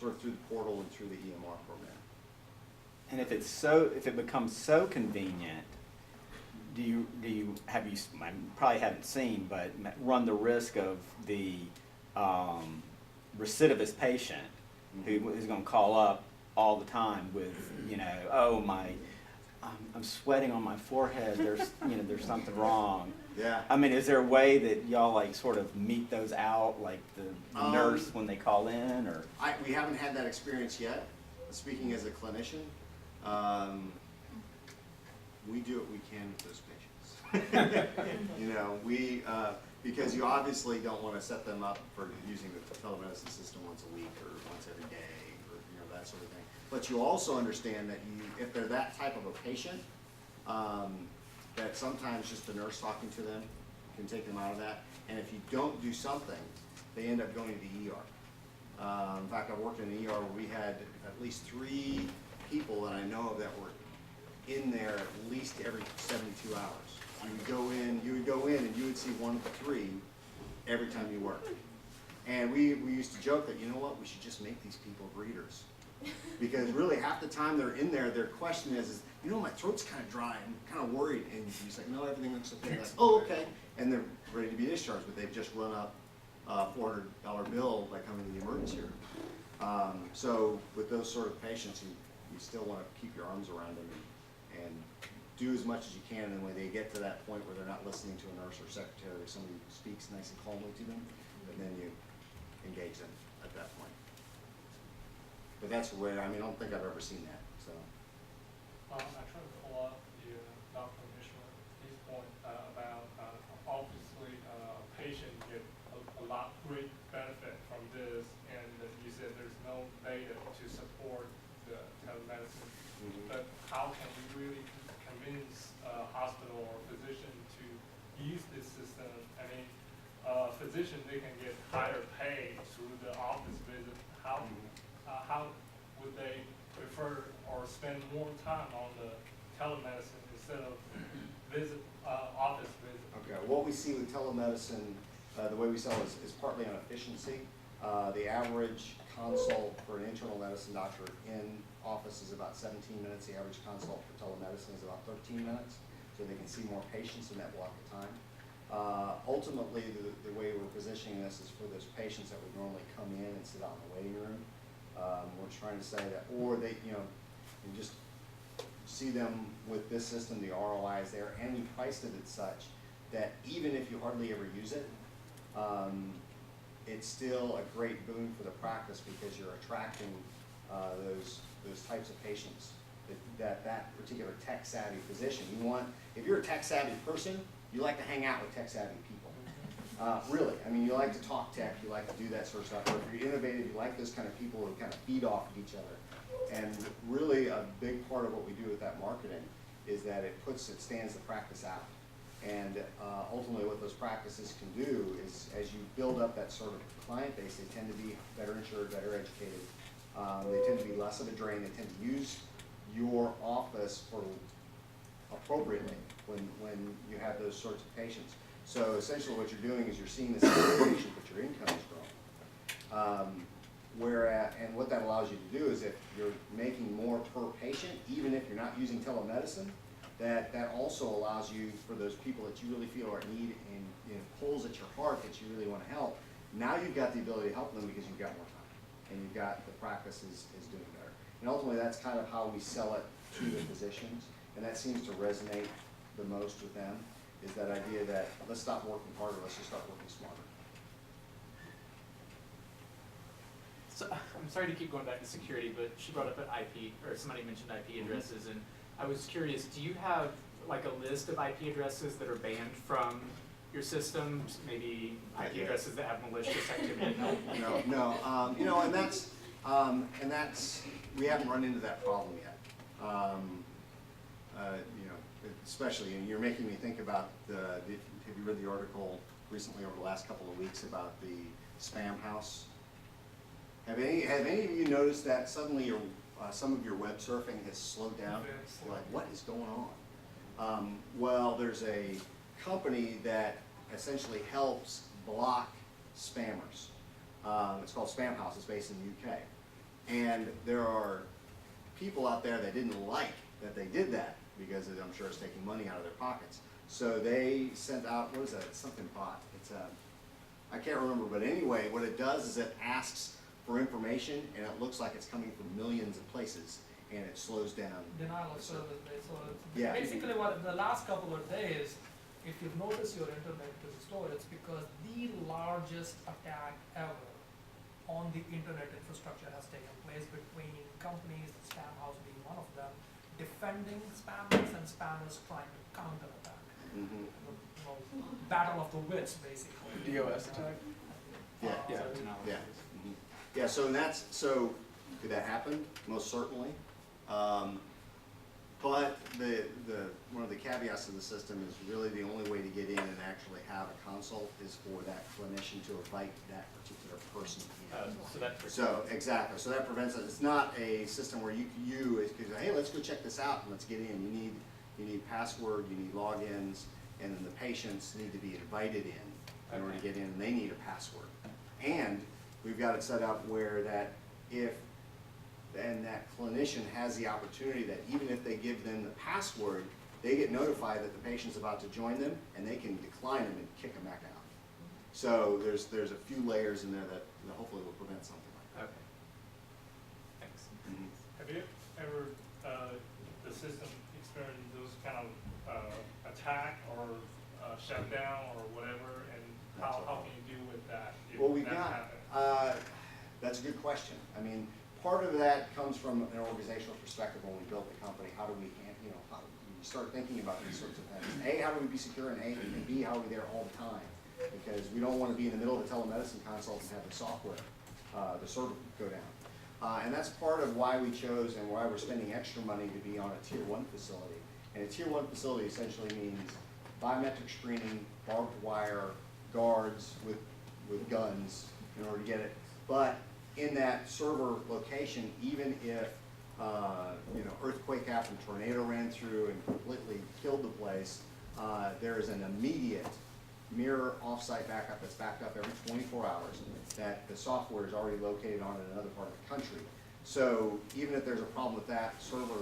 sort of through the portal and through the EMR program. And if it becomes so convenient, have you, I probably haven't seen, but run the risk of the recidivist patient who is going to call up all the time with, oh, I'm sweating on my forehead, there's something wrong. Yeah. I mean, is there a way that y'all like sort of meet those out, like the nurse when they call in, or? We haven't had that experience yet. Speaking as a clinician, we do what we can with those patients. Because you obviously don't want to set them up for using the telemedicine system once a week or once every day or that sort of thing. But you also understand that if they're that type of a patient, that sometimes just the nurse talking to them can take them out of that. And if you don't do something, they end up going to the ER. In fact, I worked in an ER where we had at least 3 people that I know of that were in there at least every 72 hours. You would go in and you would see 1 of the 3 every time you worked. And we used to joke that, you know what, we should just make these people breeders. Because really half the time they're in there, their question is my throat's kind of dry, I'm kind of worried. And he's like, no, everything looks okay. Like, oh, okay. And they're ready to be discharged, but they've just run up a $400 bill by coming to the emergency room. So with those sort of patients, you still want to keep your arms around them and do as much as you can. And when they get to that point where they're not listening to a nurse or secretary or somebody who speaks nice and calmly to them, and then you engage them at that point. But that's rare. I don't think I've ever seen that. So. I try to follow up Dr. Mishra's point about obviously a patient get a lot great benefit from this, and you said there's no data to support the telemedicine. But how can we really convince a hospital or physician to use this system? I mean, a physician, they can get higher pay through the office visit. How would they prefer or spend more time on the telemedicine instead of office visit? Okay, what we see with telemedicine, the way we sell is partly on efficiency. The average consult for an internal medicine doctor in office is about 17 minutes. The average consult for telemedicine is about 13 minutes, so they can see more patients in that block of time. Ultimately, the way we're positioning this is for those patients that would normally come in and sit out in the waiting room. We're trying to say that, or they, you just see them with this system, the ROI is there, and we priced it as such that even if you hardly ever use it, it's still a great boon for the practice because you're attracting those types of patients that particular tech-savvy physician. If you're a tech-savvy person, you like to hang out with tech-savvy people. Really, you like to talk tech, you like to do that sort of stuff. Or if you're innovative, you like those kind of people who kind of feed off of each other. And really a big part of what we do with that marketing is that it stands the practice out. And ultimately what those practices can do is as you build up that sort of client base, they tend to be better insured, better educated. They tend to be less of a drain. They tend to use your office appropriately when you have those sorts of patients. So essentially what you're doing is you're seeing the same patient, but your income is growing. And what that allows you to do is if you're making more per patient, even if you're not using telemedicine, that also allows you, for those people that you really feel are in need and pulls at your heart that you really want to help, now you've got the ability to help them because you've got more time. And you've got the practice is doing better. And ultimately that's kind of how we sell it to the physicians. And that seems to resonate the most with them, is that idea that let's stop working harder, let's just start working smarter. So I'm sorry to keep going back to security, but she brought up an IP, or somebody mentioned IP addresses, and I was curious, do you have like a list of IP addresses that are banned from your systems? Maybe IP addresses that have malicious activity? No. And that's we haven't run into that problem yet. Especially, and you're making me think about have you read the article recently over the last couple of weeks about the spam house? Have any of you noticed that suddenly some of your web surfing has slowed down? You're like, what is going on? Well, there's a company that essentially helps block spammers. It's called Spam House. It's based in the UK. And there are people out there that didn't like that they did that because I'm sure it's taking money out of their pockets. So they sent out, what is that, something bot. It's I can't remember, but anyway, what it does is it asks for information and it looks like it's coming from millions of places and it slows down. Denial of service based. So Yeah. basically what the last couple of days, if you've noticed your internet is restored, it's because the largest attack ever on the internet infrastructure has taken place between companies, Spam House being one of them, defending spammers and spammers trying to counterattack. Mhm. Battle of the wits, basically. DOS attack? Yeah. Yeah. Yeah. Mhm. Yeah, so could that happen? Most certainly. But one of the caveats of the system is really the only way to get in and actually have a consult is for that clinician to invite that particular person in. So that. So, exactly, so that prevents it. It's not a system where you could say, hey, let's go check this out and let's get in. You need password, you need logins, and then the patients need to be invited in order to get in, and they need a password. And we've got it set up where that that clinician has the opportunity that even if they give them the password, they get notified that the patient's about to join them, and they can decline them and kick them back out. So there's a few layers in there that hopefully will prevent something like Okay. Thanks. that. Mhm. Have you ever, the system experienced those kind of attack or shutdown or whatever, and how can you deal with that if Well, we've that got, happens? that's a good question. I mean, part of that comes from an organizational perspective when we built the company. How do we, how do we start thinking about these sorts of things? A, how do we be secure, and B, how are we there all the time? Because we don't want to be in the middle of a telemedicine consult and have the software, the server go down. And that's part of why we chose and why we're spending extra money to be on a tier 1 facility. And a tier 1 facility essentially means biometric screening, barbed wire, guards with guns in order to get it. But in that server location, even if earthquake happened, tornado ran through and completely killed the place, there is an immediate mirror offsite backup that's backed up every 24 hours that the software is already located on in another part of the country. So even if there's a problem with that server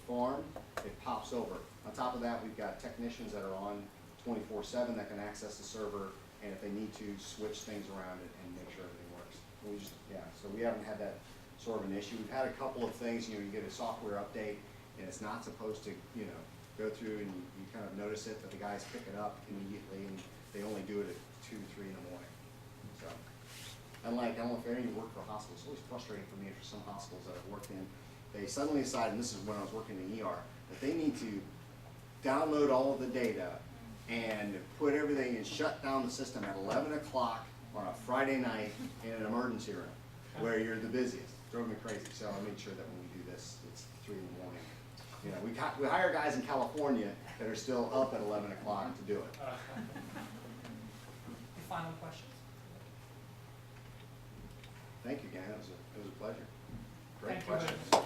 farm, it pops over. On top of that, we've got technicians that are on 24/7 that can access the server, and if they need to, switch things around and make sure everything works. So we haven't had that sort of an issue. We've had a couple of things, you get a software update, and it's not supposed to, go through and you kind of notice it, but the guys pick it up immediately, and they only do it at 2, 3 in the morning. So, I don't know if any of you work for hospitals, it's always frustrating for me for some hospitals that I've worked in. They suddenly decide, and this is when I was working in the ER, that they need to download all of the data and put everything and shut down the system at 11 o'clock on a Friday night in an emergency room where you're the busiest. It drove me crazy. So I made sure that when we do this, it's 3 in the morning. We hire guys in California that are still up at 11 o'clock to do it. The final questions? Thank you, Dan. It was a pleasure. Great Thank you very questions. much.